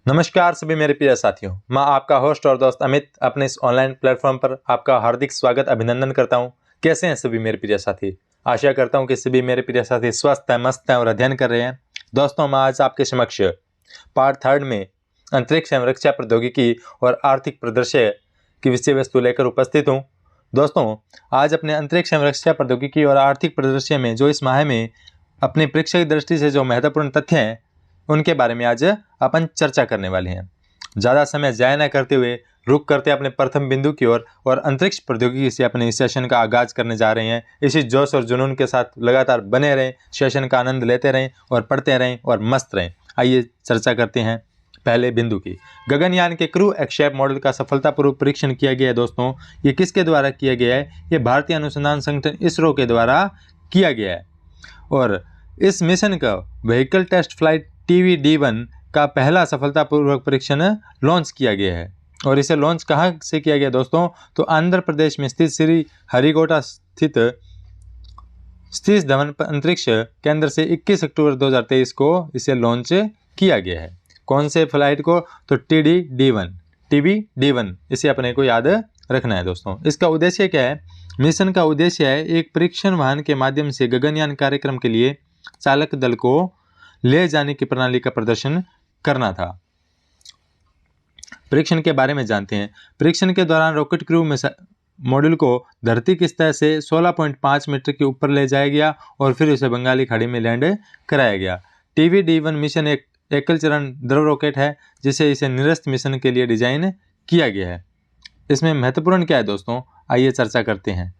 नमस्कार सभी मेरे प्रिय साथियों, मैं आपका होस्ट और दोस्त अमित अपने इस ऑनलाइन प्लेटफॉर्म पर आपका हार्दिक स्वागत अभिनंदन करता हूं। कैसे हैं सभी मेरे प्रिय साथी? आशा करता हूं कि सभी मेरे प्रिय साथी स्वस्थ हैं, मस्त हैं और अध्ययन कर रहे हैं। दोस्तों, मैं आज आपके समक्ष पार्ट 3 में अंतरिक्ष एवं रक्षा प्रौद्योगिकी और आर्थिक परिदृश्य की विषय वस्तु लेकर उपस्थित हूँ। दोस्तों, आज अपने अंतरिक्ष एवं रक्षा प्रौद्योगिकी और आर्थिक परिदृश्य में जो इस माह में अपनी परीक्षा की दृष्टि से जो महत्वपूर्ण तथ्य हैं उनके बारे में आज अपन चर्चा करने वाले हैं। ज़्यादा समय जाया न करते हुए रुक करते अपने प्रथम बिंदु की ओर और अंतरिक्ष प्रौद्योगिकी से अपने इस सेशन का आगाज करने जा रहे हैं। इसी जोश और जुनून के साथ लगातार बने रहें, सेशन का आनंद लेते रहें और पढ़ते रहें और मस्त रहें। आइए चर्चा करते हैं पहले बिंदु की। गगनयान के क्रू एक्सशैप मॉडल का सफलतापूर्वक परीक्षण किया गया है। दोस्तों, ये किसके द्वारा किया गया है? ये भारतीय अनुसंधान संगठन इसरो के द्वारा किया गया है और इस मिशन का व्हीकल टेस्ट फ्लाइट TVD-1 का पहला सफलतापूर्वक परीक्षण लॉन्च किया गया है। और इसे लॉन्च कहाँ से किया गया दोस्तों? तो आंध्र प्रदेश में स्थित श्री हरिकोटा स्थित सतीश धवन अंतरिक्ष केंद्र से 21 अक्टूबर 2023 को इसे लॉन्च किया गया है। कौन से फ्लाइट को? तो TVD-1 इसे अपने को याद रखना है। दोस्तों, इसका उद्देश्य क्या है? मिशन का उद्देश्य है एक परीक्षण वाहन के माध्यम से गगनयान कार्यक्रम के लिए चालक दल को ले जाने की प्रणाली का प्रदर्शन करना था। परीक्षण के बारे में जानते हैं। परीक्षण के दौरान रॉकेट क्रू में मॉड्यूल को धरती की सतह से 16.5 मीटर के ऊपर ले जाया गया और फिर उसे बंगाली खाड़ी में लैंड कराया गया। TVD-1 मिशन एक एकल चरण द्रव रॉकेट है जिसे इसे निरस्त मिशन के लिए डिजाइन किया गया है। इसमें महत्वपूर्ण क्या है दोस्तों? आइए चर्चा करते हैं।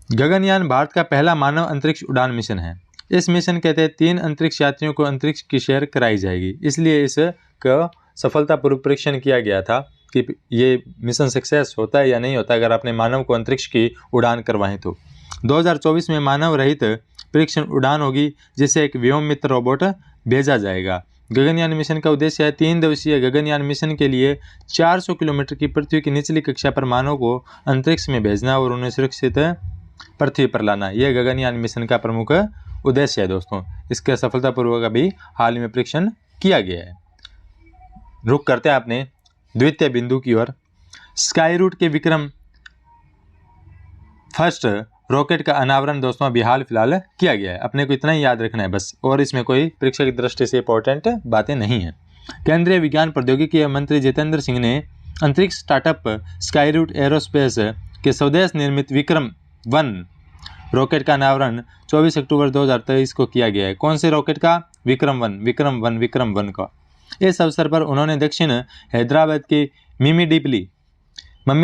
गगनयान भारत का पहला मानव अंतरिक्ष उड़ान मिशन है। इस मिशन के तहत 3 अंतरिक्ष यात्रियों को अंतरिक्ष की सैर कराई जाएगी। इसलिए इसका सफलतापूर्वक परीक्षण किया गया था कि ये मिशन सक्सेस होता है या नहीं होता अगर आपने मानव को अंतरिक्ष की उड़ान करवाएं तो। 2024 में मानव रहित परीक्षण उड़ान होगी जिसे एक व्योम मित्र रोबोट भेजा जाएगा। गगनयान मिशन का उद्देश्य है 3 दिवसीय गगनयान मिशन के लिए 400 किलोमीटर की पृथ्वी की निचली कक्षा पर मानव को अंतरिक्ष में भेजना और उन्हें सुरक्षित पृथ्वी पर लाना। यह गगनयान मिशन का प्रमुख उद्देश्य है। दोस्तों, इसके सफलतापूर्वक अभी हाल ही में परीक्षण किया गया है। रुक करते हैं अपने द्वितीय बिंदु की ओर। स्काई रूट के विक्रम फर्स्ट रॉकेट का अनावरण दोस्तों अभी हाल फिलहाल किया गया है। अपने को इतना ही याद रखना है बस, और इसमें कोई परीक्षा की दृष्टि से इंपॉर्टेंट बातें नहीं है। केंद्रीय विज्ञान प्रौद्योगिकी मंत्री जितेंद्र सिंह ने अंतरिक्ष स्टार्टअप स्काई रूट एरोस्पेस के स्वदेश निर्मित विक्रम-1 रॉकेट का अनावरण 24 अक्टूबर 2023 को किया गया है। कौन से रॉकेट का? विक्रम-1 का। इस अवसर पर उन्होंने दक्षिण हैदराबाद के मम्मी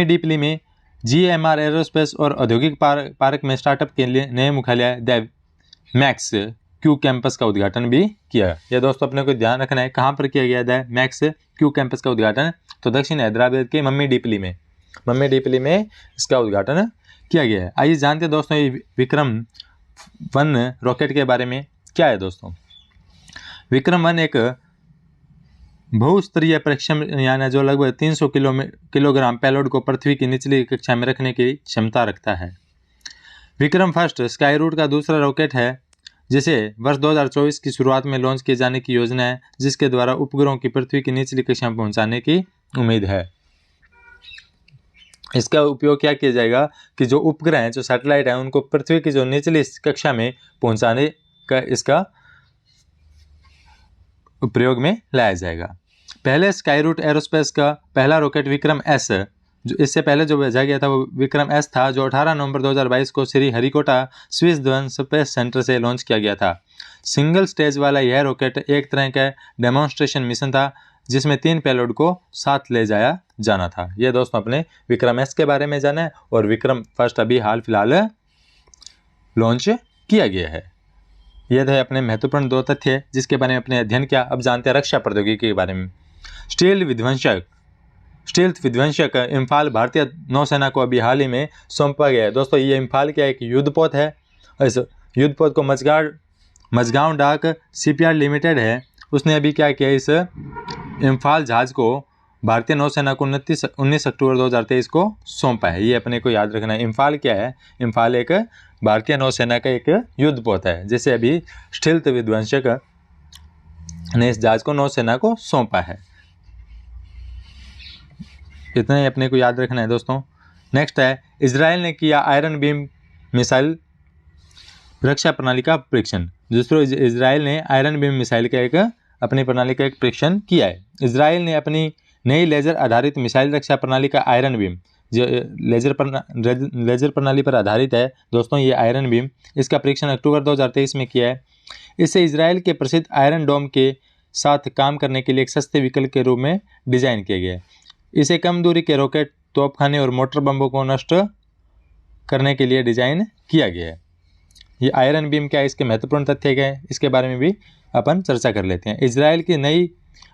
डीपली में GMR एरोस्पेस और औद्योगिक पार्क में स्टार्टअप के लिए नए मुख्यालय द मैक्स क्यू कैंपस का उद्घाटन भी किया। यह दोस्तों अपने को ध्यान रखना है, कहाँ पर किया गया द मैक्स क्यू कैंपस का उद्घाटन? तो दक्षिण हैदराबाद के मम्मी डीपली में इसका उद्घाटन किया गया है। आइए जानते हैं दोस्तों ये विक्रम-1 रॉकेट के बारे में क्या है। दोस्तों, विक्रम-1 एक बहुस्तरीय परीक्षण यान है जो लगभग 300 किलोग्राम पेलोड को पृथ्वी की निचली कक्षा में रखने की क्षमता रखता है। विक्रम फर्स्ट स्काई रूट का दूसरा रॉकेट है जिसे वर्ष 2024 की शुरुआत में लॉन्च किए जाने की योजना है, जिसके द्वारा उपग्रहों की पृथ्वी की निचली कक्षा में पहुंचाने की उम्मीद है। इसका उपयोग क्या किया जाएगा कि जो उपग्रह हैं, जो सैटेलाइट हैं, उनको पृथ्वी की जो निचली कक्षा में पहुंचाने का इसका प्रयोग में लाया जाएगा। पहले स्काई रूट एरोस्पेस का पहला रॉकेट विक्रम-S, जो इससे पहले जो भेजा गया था वो विक्रम-S था, जो 18 नवंबर 2022 को Shri Harikota Swiss Dhawan space centre से लॉन्च किया गया था। सिंगल स्टेज वाला यह रॉकेट एक तरह का डेमोन्स्ट्रेशन मिशन था जिसमें 3 पेलोड को साथ ले जाया जाना था। यह दोस्तों अपने विक्रम-S के बारे में जाना है और विक्रम फर्स्ट अभी हाल फिलहाल लॉन्च किया गया है। यह थे अपने महत्वपूर्ण 2 तथ्य जिसके बारे में अपने अध्ययन किया। अब जानते हैं रक्षा प्रौद्योगिकी के बारे में। स्टील्थ विध्वंसक इम्फाल भारतीय नौसेना को अभी हाल ही में सौंपा गया है। दोस्तों, ये इम्फाल क्या एक युद्धपोत है। इस युद्धपोत को मझगांव डाक शिपयार्ड लिमिटेड है, उसने अभी क्या किया, इस इम्फाल जहाज को भारतीय नौसेना को 19 अक्टूबर 2023 को सौंपा है। ये अपने को याद रखना है। इम्फाल क्या है? इम्फाल एक भारतीय नौसेना का एक युद्धपोत है जिसे अभी स्टील्थ विध्वंसक ने इस जहाज को नौसेना को सौंपा है। इतना ही अपने को याद रखना है दोस्तों। नेक्स्ट है, इजराइल ने किया आयरन बीम मिसाइल रक्षा प्रणाली का परीक्षण। दूसरों, इजराइल ने आयरन बीम मिसाइल का एक अपनी प्रणाली का एक परीक्षण किया है। इजराइल ने अपनी नई लेजर आधारित मिसाइल रक्षा प्रणाली का आयरन बीम, जो लेजर प्रणाली पर आधारित है दोस्तों, ये आयरन बीम, इसका परीक्षण अक्टूबर 2023 में किया है। इसे इजराइल के प्रसिद्ध आयरन डोम के साथ काम करने के लिए एक सस्ते विकल्प के रूप में डिजाइन किया गया है। इसे कम दूरी के रॉकेट, तोपखाने और मोटर बमों को नष्ट करने के लिए डिजाइन किया गया है। ये आयरन बीम क्या है, इसके महत्वपूर्ण तथ्य क्या है, इसके बारे में भी अपन चर्चा कर लेते हैं। इजराइल की नई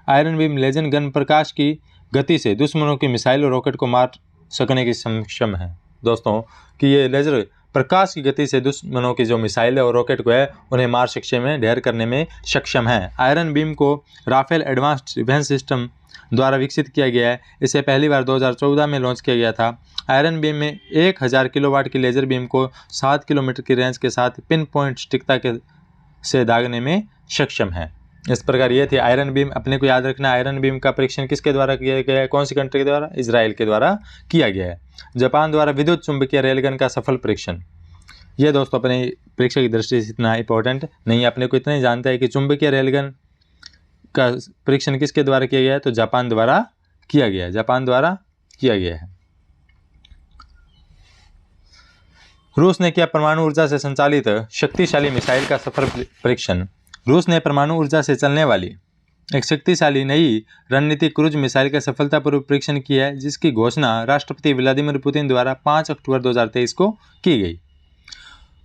आयरन बीम लेजर गन प्रकाश की गति से दुश्मनों की मिसाइल और रॉकेट को मार सकने की सक्षम है दोस्तों, कि ये लेजर प्रकाश की गति से दुश्मनों की जो मिसाइल है और रॉकेट को है उन्हें मार सक्षम है, ढेर करने में सक्षम है। आयरन बीम को राफेल एडवांस्ड डिफेंस सिस्टम द्वारा विकसित किया गया है। इसे पहली बार 2014 में लॉन्च किया गया था। आयरन बीम में 1000 किलोवाट की लेजर बीम को 7 किलोमीटर की रेंज के साथ पिन पॉइंट सटीकता से दागने में सक्षम है। इस प्रकार ये थी आयरन बीम। अपने को याद रखना, आयरन बीम का परीक्षण किसके द्वारा किया गया है, कौन सी कंट्री के द्वारा, इजराइल के द्वारा किया गया है। जापान द्वारा विद्युत चुंबकीय रेलगन का सफल परीक्षण। ये दोस्तों अपने परीक्षा की दृष्टि से इतना इंपॉर्टेंट नहीं है, अपने को इतना ही जानता है कि चुंबकीय रेलगन का परीक्षण किसके द्वारा किया गया है, तो जापान द्वारा किया गया है, जापान द्वारा किया गया है। रूस ने किया परमाणु ऊर्जा से संचालित शक्तिशाली मिसाइल का सफल परीक्षण। रूस ने परमाणु ऊर्जा से चलने वाली एक शक्तिशाली नई रणनीतिक क्रूज मिसाइल का सफलतापूर्वक परीक्षण किया है, जिसकी घोषणा राष्ट्रपति व्लादिमीर पुतिन द्वारा 5 अक्टूबर 2023 को की गई।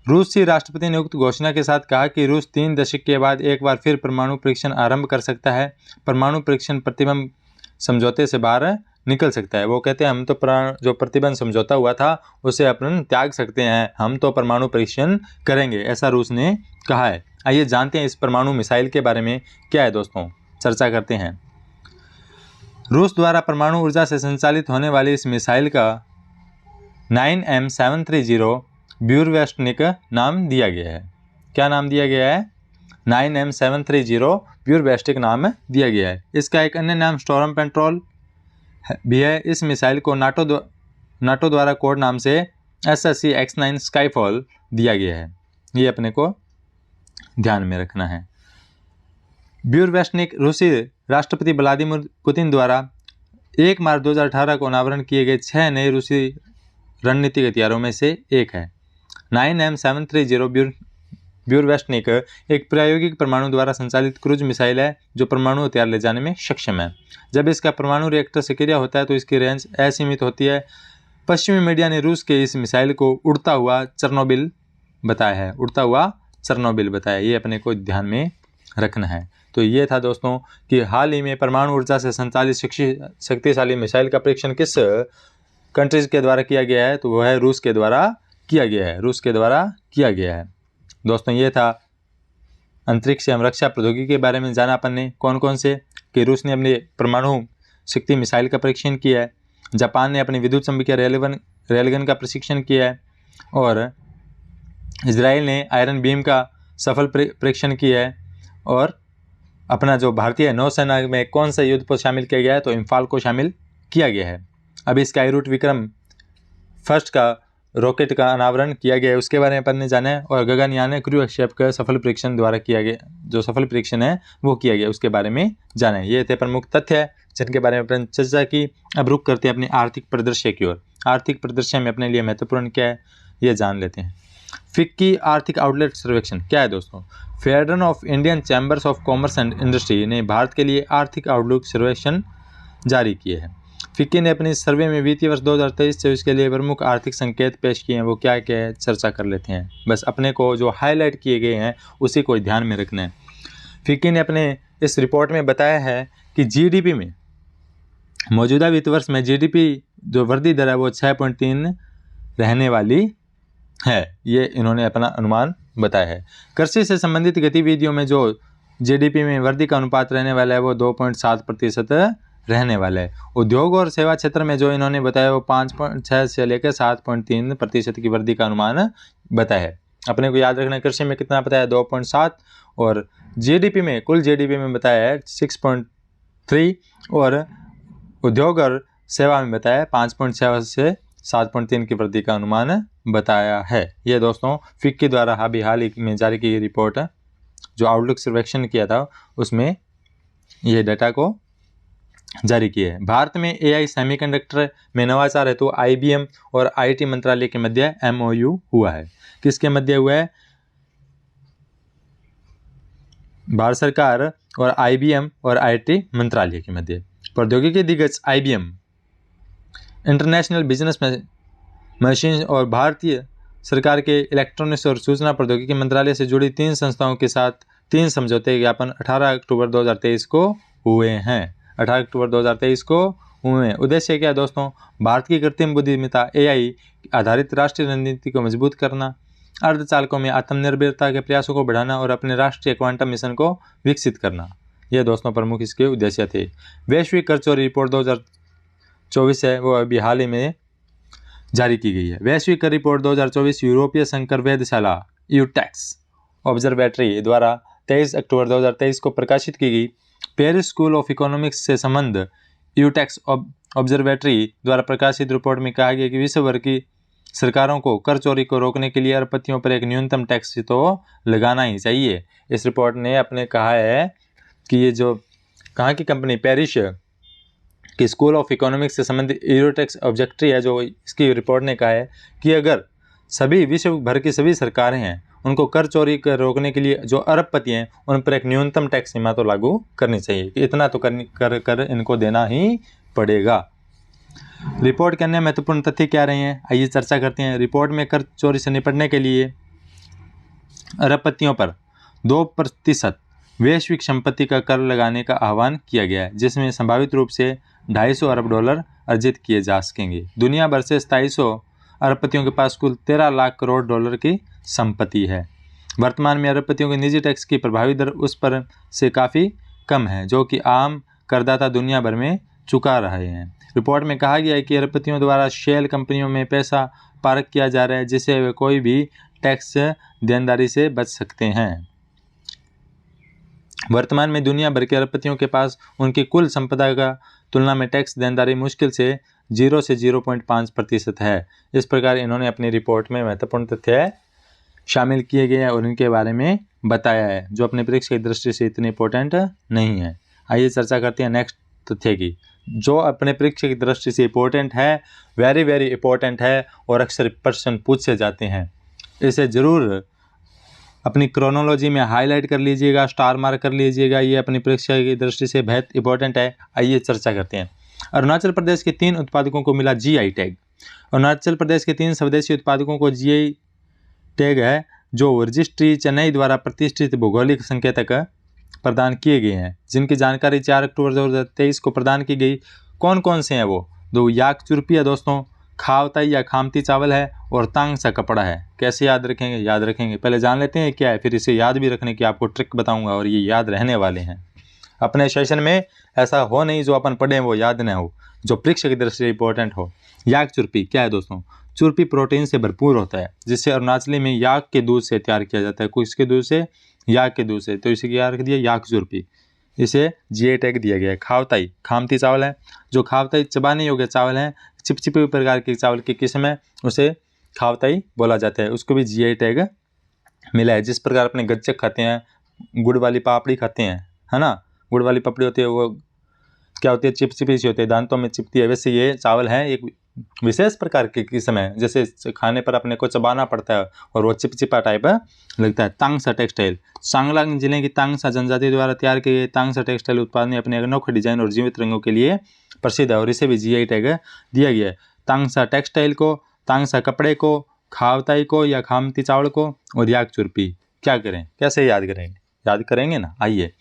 रूसी राष्ट्रपति ने उक्त घोषणा के साथ कहा कि रूस 3 दशक के बाद एक बार फिर परमाणु परीक्षण आरंभ कर सकता है। परमाणु परीक्षण प्रतिबंध समझौते से बाहर निकल सकता है। वो कहते हैं हम तो जो प्रतिबंध समझौता हुआ था उसे अपन त्याग सकते हैं, हम तो परमाणु परीक्षण करेंगे, ऐसा रूस ने कहा है। आइए जानते हैं इस परमाणु मिसाइल के बारे में क्या है दोस्तों, चर्चा करते हैं। रूस द्वारा परमाणु ऊर्जा से संचालित होने वाली इस मिसाइल का 9M730 ब्यूरवेस्टनिक नाम दिया गया है। क्या नाम दिया गया है, 9M730 ब्यूरवेस्टिक नाम दिया गया है। इसका एक अन्य नाम स्टॉर्म पेट्रोल भी है। इस मिसाइल को नाटो द्वारा कोड नाम से SSC-X9 स्काईफॉल दिया गया है। ये अपने को ध्यान में रखना है। ब्यूरवेस्टनिक रूसी राष्ट्रपति व्लादिमीर पुतिन द्वारा 1 मार्च 2018 को अनावरण किए गए 6 नए रूसी रणनीतिक हथियारों में से एक है। 9M730 ब्यूरवेस्टनिक एक प्रायोगिक परमाणु द्वारा संचालित क्रूज मिसाइल है जो परमाणु हथियार ले जाने में सक्षम है। जब इसका परमाणु रिएक्टर सक्रिय होता है तो इसकी रेंज असीमित होती है। पश्चिमी मीडिया ने रूस के इस मिसाइल को उड़ता हुआ चेरनोबिल बताया है, उड़ता हुआ चेरनोबिल बताया। ये अपने को ध्यान में रखना है। तो ये था दोस्तों कि हाल ही में परमाणु ऊर्जा से संचालित शक्तिशाली मिसाइल का परीक्षण किस कंट्रीज के द्वारा किया गया है, तो वह है रूस के द्वारा किया गया है, रूस के द्वारा किया गया है। दोस्तों ये था अंतरिक्ष एवं रक्षा प्रौद्योगिकी के बारे में जाना अपन ने, कौन कौन से, कि रूस ने अपने परमाणु शक्ति मिसाइल का परीक्षण किया है, जापान ने अपनी विद्युत चुंबकीय रेलगन का प्रशिक्षण किया है, और इजराइल ने आयरन बीम का सफल परीक्षण किया है, और अपना जो भारतीय नौसेना में कौन सा युद्ध को शामिल किया गया है, तो इम्फाल को शामिल किया गया है। अभी स्काईरूट विक्रम फर्स्ट का रॉकेट का अनावरण किया गया है, उसके बारे में अपन ने जाना है, और गगनयान क्रू विक्षेप का सफल परीक्षण द्वारा किया गया, जो सफल परीक्षण है वो किया गया, उसके बारे में जाना है। ये थे प्रमुख तथ्य है जिनके बारे में अपन चर्चा की। अब रुक करते हैं अपने आर्थिक परिदृश्य की ओर। आर्थिक परिदृश्य में अपने लिए महत्वपूर्ण क्या है ये जान लेते हैं। फिक्की आर्थिक आउटलेट सर्वेक्षण क्या है दोस्तों? Federation of Indian chambers of commerce and industry ने भारत के लिए आर्थिक आउटलुक सर्वेक्षण जारी किए हैं। फिक्की ने अपने सर्वे में वित्तीय वर्ष 2023-24 के लिए प्रमुख आर्थिक संकेत पेश किए हैं। वो क्या क्या है चर्चा कर लेते हैं। बस अपने को जो हाईलाइट किए गए हैं उसी को ध्यान में रखना है। फिक्की ने अपने इस रिपोर्ट में बताया है कि जीडीपी में मौजूदा वित्त वर्ष में जीडीपी जो वृद्धि दर है वो 6.3 रहने वाली है। ये इन्होंने अपना अनुमान बताया है। कृषि से संबंधित गतिविधियों में जो जीडीपी में वृद्धि का अनुपात रहने वाला है वो 2.7% रहने वाला है। उद्योग और सेवा क्षेत्र में जो इन्होंने बताया वो 5.6 से लेकर 7.3% की वृद्धि का अनुमान बताया है। अपने को याद रखना, कृषि में कितना बताया 2.7, और जीडीपी में, कुल जीडीपी में बताया है 6.3 और उद्योग और सेवा में बताया है 5.7 से 7.3 की वृद्धि का अनुमान बताया है। ये दोस्तों फिक्की द्वारा हाल ही में जारी की गई रिपोर्ट है, जो आउटलुक सर्वेक्षण किया था उसमें ये डाटा को जारी किया है। भारत में एआई सेमीकंडक्टर में नवाचार है तो आईबीएम और आईटी मंत्रालय के मध्य एमओयू हुआ है। किसके मध्य हुआ है? भारत सरकार और आईबीएम और आईटी मंत्रालय के मध्य। प्रौद्योगिकी दिग्गज आईबीएम, इंटरनेशनल बिजनेस मशीन और भारतीय सरकार के इलेक्ट्रॉनिक्स और सूचना प्रौद्योगिकी मंत्रालय से जुड़ी 3 संस्थाओं के साथ 3 समझौते ज्ञापन 18 अक्टूबर 2023 को हुए हैं। 18 अक्टूबर 2023 को हुए हैं। उद्देश्य क्या है दोस्तों? भारत की कृत्रिम बुद्धिमत्ता एआई आधारित राष्ट्रीय रणनीति को मजबूत करना, अर्धचालकों में आत्मनिर्भरता के प्रयासों को बढ़ाना और अपने राष्ट्रीय क्वांटम मिशन को विकसित करना। ये दोस्तों प्रमुख इसके उद्देश्य थे। वैश्विक कर चोरी रिपोर्ट 2024 है, वो अभी हाल ही में जारी की गई है। वैश्विक कर रिपोर्ट 2024 यूरोपीय संकर वेधशाला यूटेक्स ऑब्जर्वेटरी द्वारा 23 अक्टूबर 2023 को प्रकाशित की गई। पेरिस स्कूल ऑफ इकोनॉमिक्स से संबंध यूटेक्स ऑब्जर्वेटरी द्वारा प्रकाशित रिपोर्ट में कहा गया कि विश्व भर की सरकारों को कर चोरी को रोकने के लिए अरबपतियों पर एक न्यूनतम टैक्स तो लगाना ही चाहिए। इस रिपोर्ट ने अपने कहा है कि ये जो कहाँ की कंपनी पेरिस की स्कूल ऑफ इकोनॉमिक्स से संबंधित यूटेक्स ऑब्जर्वेटरी है, जो इसकी रिपोर्ट ने कहा है कि अगर सभी विश्व भर की सभी सरकारें हैं उनको कर चोरी कर रोकने के लिए जो अरबपति हैं उन पर एक न्यूनतम टैक्स सीमा तो लागू करनी चाहिए। इतना तो कर इनको देना ही पड़ेगा। रिपोर्ट के अन्य महत्वपूर्ण तथ्य क्या रहे हैं, आइए चर्चा करते हैं। रिपोर्ट में कर चोरी से निपटने के लिए अरबपतियों पर 2% वैश्विक संपत्ति का कर लगाने का आह्वान किया गया है, जिसमें संभावित रूप से $250 अरब अर्जित किए जा सकेंगे। दुनिया भर से 2700 अरबपतियों के पास कुल 13 लाख करोड़ डॉलर की संपत्ति है। वर्तमान में अरबपतियों के निजी टैक्स की प्रभावी दर उस पर से काफ़ी कम है जो कि आम करदाता दुनिया भर में चुका रहे हैं। रिपोर्ट में कहा गया है कि अरबपतियों द्वारा शेल कंपनियों में पैसा पार्क किया जा रहा है, जिससे वे कोई भी टैक्स देनदारी से बच सकते हैं। वर्तमान में दुनिया भर के अरबपतियों के पास उनकी कुल संपदा का तुलना में टैक्स देनदारी मुश्किल से 0 से 0.5% है। इस प्रकार इन्होंने अपनी रिपोर्ट में महत्वपूर्ण तथ्य शामिल किए गए हैं और इनके बारे में बताया है, जो अपने परीक्षा की दृष्टि से इतने इंपॉर्टेंट नहीं है। आइए चर्चा करते हैं नेक्स्ट तथ्य की, जो अपने परीक्षा की दृष्टि से इंपॉर्टेंट है, वेरी वेरी इंपॉर्टेंट है और अक्सर प्रश्न पूछे जाते हैं। इसे ज़रूर अपनी क्रोनोलॉजी में हाईलाइट कर लीजिएगा, स्टार मार्क कर लीजिएगा, ये अपनी परीक्षा की दृष्टि से बेहद इंपॉर्टेंट है। आइए चर्चा करते हैं। अरुणाचल प्रदेश के 3 उत्पादकों को मिला जीआई टैग। अरुणाचल प्रदेश के 3 स्वदेशी उत्पादकों को जीआई टैग है, जो रजिस्ट्री चेन्नई द्वारा प्रतिष्ठित भौगोलिक संकेतक प्रदान किए गए हैं, जिनकी जानकारी 4 अक्टूबर 2023 को प्रदान की गई। कौन कौन से हैं वो? दो याक चुरपी है दोस्तों, खावताई या खामती चावल है और तांग सा कपड़ा है। कैसे याद रखेंगे? याद रखेंगे, पहले जान लेते हैं क्या है, फिर इसे याद भी रखने की आपको ट्रिक बताऊंगा और ये याद रहने वाले हैं। अपने सेशन में ऐसा हो नहीं जो अपन पढ़ें वो याद न हो, जो परीक्षा की दृष्टि से इंपॉर्टेंट हो। याक चुरपी क्या है दोस्तों? चुरपी प्रोटीन से भरपूर होता है, जिससे अरुणाचली में याक के दूध से तैयार किया जाता है। किसके दूध से? याक के दूध से। तो इसे क्या रख दिया? याक चुरपी। इसे जीआई टैग दिया गया है। खावताई खामती चावल है, जो खावताई चबाने योग्य चावल है, चिपचिपे प्रकार के चावल की किस्म है, उसे खावताई बोला जाता है। उसको भी जीआई टैग मिला है। जिस प्रकार अपने गज्जक खाते हैं, गुड़ वाली पापड़ी खाते हैं, है ना, गुड़ वाली पापड़ी होती है, वो क्या होती है? चिपचिपी सी होती है, दांतों में चिपती है। वैसे ये चावल है एक विशेष प्रकार की किस्म है, जैसे खाने पर अपने को चबाना पड़ता है और वो चिपचिपा टाइप लगता है। तांगसा टेक्सटाइल चांगलांग जिले की तांगसा जनजाति द्वारा तैयार किए गए तांगसा टेक्सटाइल उत्पाद ने अपने अनोखे डिजाइन और जीवित रंगों के लिए प्रसिद्ध है और इसे भी जीआई टैग दिया गया है। तांगसा टेक्सटाइल को, तांगसा कपड़े को, खावताई को या खामती चावल को और याक चुरपी क्या करें? कैसे याद करेंगे? याद करेंगे ना। आइए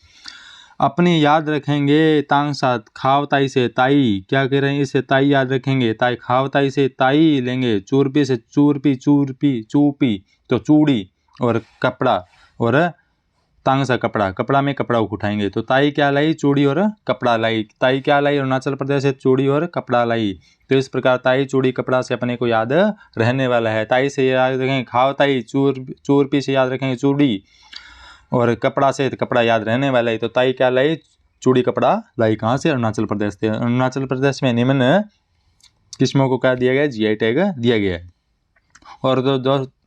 अपनी याद रखेंगे। तांगसा खावताई से ताई क्या कह रहे हैं? इसे ताई याद रखेंगे। ताई खावताई से ताई लेंगे। चूरपी से चूरपी, चूरपी चूपी तो चूड़ी और कपड़ा, और तांगसा कपड़ा, कपड़ा में कपड़ा उठाएंगे। तो ताई क्या लाई? चूड़ी और कपड़ा लाई। ताई क्या लाई? अरुणाचल प्रदेश से चूड़ी और कपड़ा लाई। तो इस प्रकार ताई चूड़ी कपड़ा से अपने को याद रहने वाला है। ताई से याद रखेंगे खावताई, चूरपी से याद रखेंगे चूड़ी, और कपड़ा से तो कपड़ा याद रहने वाला है, तो ताई क्या लाई, चूड़ी कपड़ा लाई कहाँ से, अरुणाचल प्रदेश से। अरुणाचल प्रदेश में निम्न किस्मों को क्या दिया गया, जीआई टैग दिया गया है। और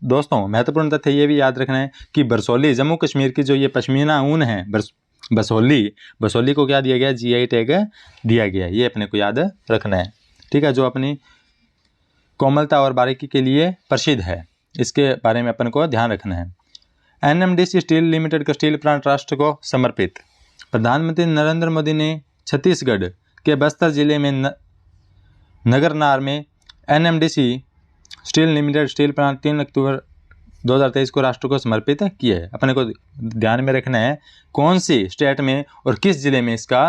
दोस्तों महत्वपूर्ण तथ्य ये भी याद रखना है कि बरसोली, जम्मू कश्मीर की जो ये पश्मीना ऊन है बसोली को क्या दिया गया, जीआई टैग दिया गया है। ये अपने को याद रखना है, ठीक है, जो अपनी कोमलता और बारीकी के लिए प्रसिद्ध है, इसके बारे में अपन को ध्यान रखना है। एनएमडीसी स्टील लिमिटेड का स्टील प्लांट राष्ट्र को समर्पित। प्रधानमंत्री नरेंद्र मोदी ने छत्तीसगढ़ के बस्तर जिले में नगरनार में NMDC steel limited steel plant 3 अक्टूबर 2023 को राष्ट्र को समर्पित किया है। अपने को ध्यान में रखना है कौन सी स्टेट में और किस जिले में इसका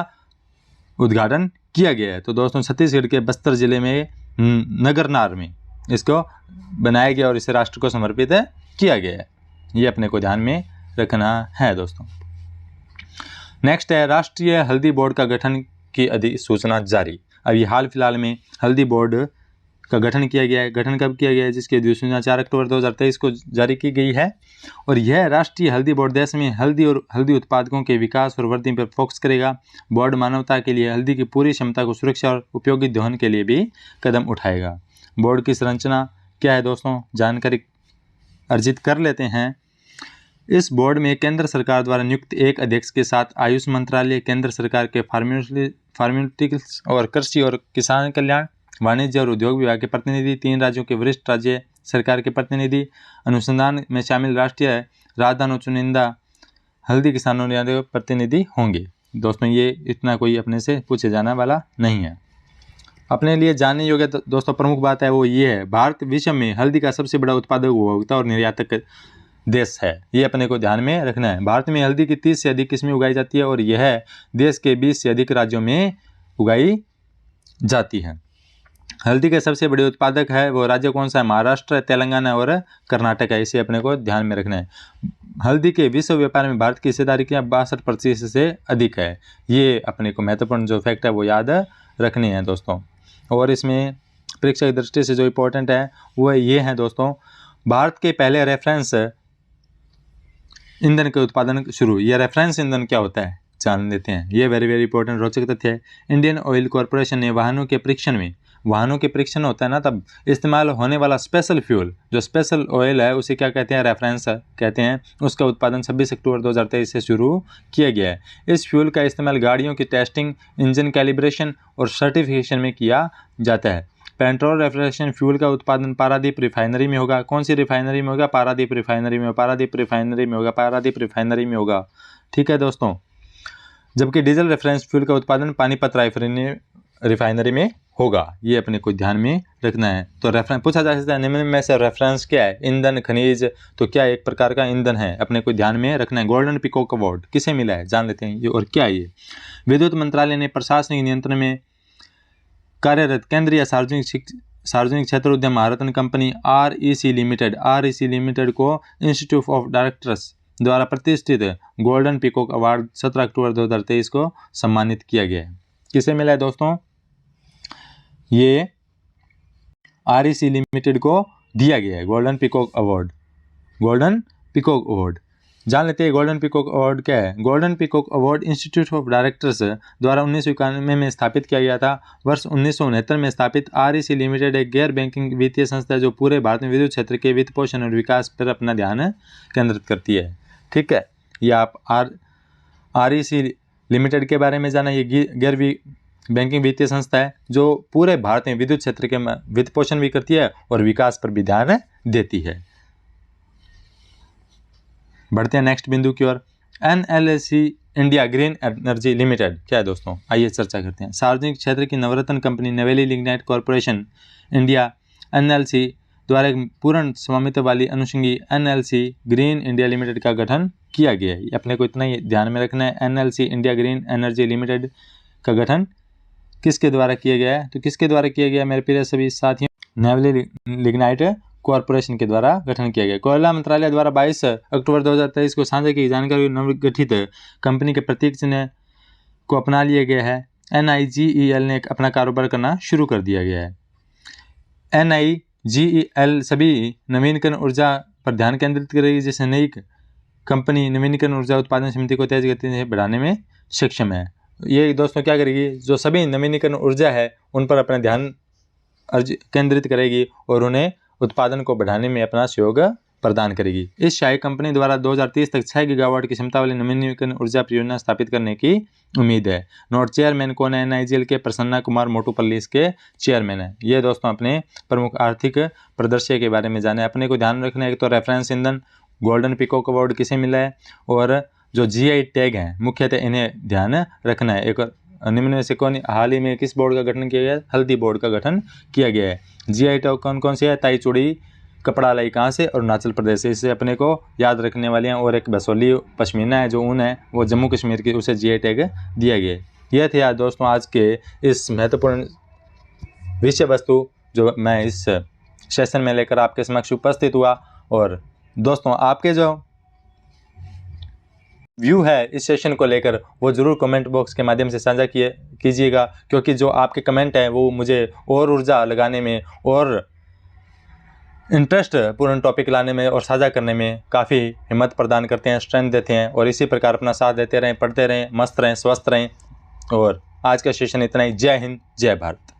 उद्घाटन किया गया है। तो दोस्तों छत्तीसगढ़ के बस्तर जिले में नगरनार में इसको बनाया गया और इसे राष्ट्र को समर्पित किया गया है। ये अपने को ध्यान में रखना है दोस्तों। नेक्स्ट है राष्ट्रीय हल्दी बोर्ड का गठन की अधिसूचना जारी। अभी हाल फिलहाल में हल्दी बोर्ड का गठन किया गया है। गठन कब किया गया है, जिसकी अधिसूचना 4 अक्टूबर 2023 को जारी की गई है। और यह राष्ट्रीय हल्दी बोर्ड देश में हल्दी और हल्दी उत्पादकों के विकास और वृद्धि पर फोकस करेगा। बोर्ड मानवता के लिए हल्दी की पूरी क्षमता को सुरक्षा और उपयोगी दोहन के लिए भी कदम उठाएगा। बोर्ड की संरचना क्या है दोस्तों, जानकारी अर्जित कर लेते हैं। इस बोर्ड में केंद्र सरकार द्वारा नियुक्त एक अध्यक्ष के साथ आयुष मंत्रालय, केंद्र सरकार के फार्मास्यूटिकल्स और कृषि और किसान कल्याण, वाणिज्य और उद्योग विभाग के प्रतिनिधि, 3 राज्यों के वरिष्ठ राज्य सरकार के प्रतिनिधि, अनुसंधान में शामिल राष्ट्रीय राजधानी और चुनिंदा हल्दी किसानों के प्रतिनिधि होंगे। दोस्तों ये इतना कोई अपने से पूछे जाने वाला नहीं है। अपने लिए जानने योग्य दोस्तों प्रमुख बात है वो ये है, भारत विश्व में हल्दी का सबसे बड़ा उत्पादक, उपभोक्ता और निर्यातक देश है। ये अपने को ध्यान में रखना है। भारत में हल्दी की 30 से अधिक किस्में उगाई जाती है और यह देश के 20 से अधिक राज्यों में उगाई जाती है। हल्दी के सबसे बड़े उत्पादक है वो राज्य कौन सा है, महाराष्ट्र, तेलंगाना और कर्नाटक है। इसे अपने को ध्यान में रखना है। हल्दी के विश्व व्यापार में भारत की हिस्सेदारी 62% से अधिक है। ये अपने को महत्वपूर्ण जो फैक्ट है वो याद रखने हैं दोस्तों। और इसमें परीक्षा की दृष्टि से जो इम्पोर्टेंट है वो ये है दोस्तों, भारत के पहले रेफरेंस ईंधन के उत्पादन शुरू। यह रेफरेंस ईंधन क्या होता है जान लेते हैं। ये वेरी इंपॉर्टेंट रोचक तथ्य है। इंडियन ऑयल कॉरपोरेशन ने वाहनों के परीक्षण होता है ना, तब इस्तेमाल होने वाला स्पेशल फ्यूल, जो स्पेशल ऑयल है उसे क्या कहते हैं, रेफरेंस कहते हैं। उसका उत्पादन 26 अक्टूबर 2023 से शुरू किया गया है। इस फ्यूल का इस्तेमाल गाड़ियों की टेस्टिंग, इंजन कैलिब्रेशन और सर्टिफिकेशन में किया जाता है। पेट्रोल रेफ्रिजरेशन फ्यूल का उत्पादन पारादीप रिफाइनरी में होगा। कौन सी रिफाइनरी में होगा, पारादीप रिफाइनरी में होगा। ठीक है दोस्तों। जबकि डीजल रेफरेंस फ्यूल का उत्पादन पानीपत रिफाइनरी में होगा। ये अपने को ध्यान में रखना है। तो रेफरेंस पूछा जा सकता है निम्न में से रेफरेंस क्या है, ईंधन, खनिज, तो क्या एक प्रकार का ईंधन है, अपने को ध्यान में रखना है। गोल्डन पीकॉक अवार्ड किसे मिला है जान लेते हैं ये और क्या है ये। विद्युत मंत्रालय ने प्रशासनिक नियंत्रण में कार्यरत केंद्रीय सार्वजनिक क्षेत्र उद्यम महारत्न कंपनी REC लिमिटेड को इंस्टीट्यूट ऑफ डायरेक्टर्स द्वारा प्रतिष्ठित गोल्डन पीकॉक अवार्ड 17 अक्टूबर 2023 को सम्मानित किया गया है। किसे मिला है दोस्तों, ये REC लिमिटेड को दिया गया है गोल्डन पीकॉक अवार्ड। जान लेते हैं गोल्डन पीकॉक अवार्ड क्या है। Golden peacock award institute of directors द्वारा 1991 में स्थापित किया गया था। वर्ष 1969 में स्थापित REC लिमिटेड एक गैर बैंकिंग वित्तीय संस्था है जो पूरे भारत में विद्युत क्षेत्र के वित्त पोषण और विकास पर अपना ध्यान केंद्रित करती है। ठीक है, ये आप REC लिमिटेड के बारे में जाना। ये गैर बैंकिंग वित्तीय संस्था है जो पूरे भारत में विद्युत क्षेत्र के वित्त पोषण भी करती है और विकास पर भी ध्यान देती है। बढ़ते हैं नेक्स्ट बिंदु की ओर। NLC India green energy limited क्या है दोस्तों, आइए चर्चा करते हैं। सार्वजनिक क्षेत्र की नवरत्न कंपनी नवेली लिग्नाइट कॉरपोरेशन इंडिया NLC द्वारा एक पूर्ण स्वामित्व वाली अनुषंगी NLC ग्रीन इंडिया लिमिटेड का गठन किया गया है। अपने को इतना ही ध्यान में रखना है। NLC India green energy limited का गठन किसके द्वारा किया गया है, तो किसके द्वारा किया गया मेरे प्रिय सभी साथियों, नवेली लिग्नाइट कॉरपोरेशन के द्वारा गठन किया गया। कोयला मंत्रालय द्वारा 22 अक्टूबर 2023 को साझा की जानकारी नवगठित कंपनी के प्रतीक चिन्ह को अपना लिया गया है। NIGEL ने अपना कारोबार करना शुरू कर दिया गया है। NIGEL सभी नवीनकरण ऊर्जा पर ध्यान केंद्रित करेगी, जैसे नई कंपनी नवीनीकरण ऊर्जा उत्पादन समिति को तेज गति से बढ़ाने में सक्षम है। ये दोस्तों क्या करेगी, जो सभी नवीनीकरण ऊर्जा है उन पर अपना ध्यान केंद्रित करेगी और उन्हें उत्पादन को बढ़ाने में अपना सहयोग प्रदान करेगी। इस सहायक कंपनी द्वारा 2030 तक 6 गीगावाट की क्षमता वाली नवीनीकरण ऊर्जा परियोजना स्थापित करने की उम्मीद है। नोट चेयरमैन कौन है? NIGL के प्रसन्ना कुमार मोटूपल्ली इसके चेयरमैन है। ये दोस्तों अपने प्रमुख आर्थिक प्रदर्शन के बारे में जाने। अपने को ध्यान रखना है, एक तो रेफरेंस ईंधन गोल्डन पीकॉक अवार्ड किसे मिला है, और जो GI टैग हैं मुख्यतः इन्हें ध्यान रखना है। एक निम्न में से कौन हाल ही में किस बोर्ड का गठन किया गया है? हल्दी बोर्ड का गठन किया गया है। GI टैग कौन कौन से है? ताईचुड़ी कपड़ा लाई कहाँ से? अरुणाचल प्रदेश से। इसे अपने को याद रखने वाली हैं। और एक बसोली पश्मीना है जो ऊन है वो जम्मू कश्मीर की, उसे GI टैग दिया गया है। यह थे आज दोस्तों आज के इस महत्वपूर्ण विषय वस्तु जो मैं इस सेशन में लेकर आपके समक्ष उपस्थित हुआ। और दोस्तों आपके जो व्यू है इस सेशन को लेकर वो ज़रूर कमेंट बॉक्स के माध्यम से साझा कीजिएगा, क्योंकि जो आपके कमेंट हैं वो मुझे और ऊर्जा लगाने में और इंटरेस्ट पूर्ण टॉपिक लाने में और साझा करने में काफ़ी हिम्मत प्रदान करते हैं, स्ट्रेंथ देते हैं। और इसी प्रकार अपना साथ देते रहें, पढ़ते रहें, मस्त रहें, स्वस्थ रहें। और आज का सेशन इतना ही। जय हिंद, जय भारत।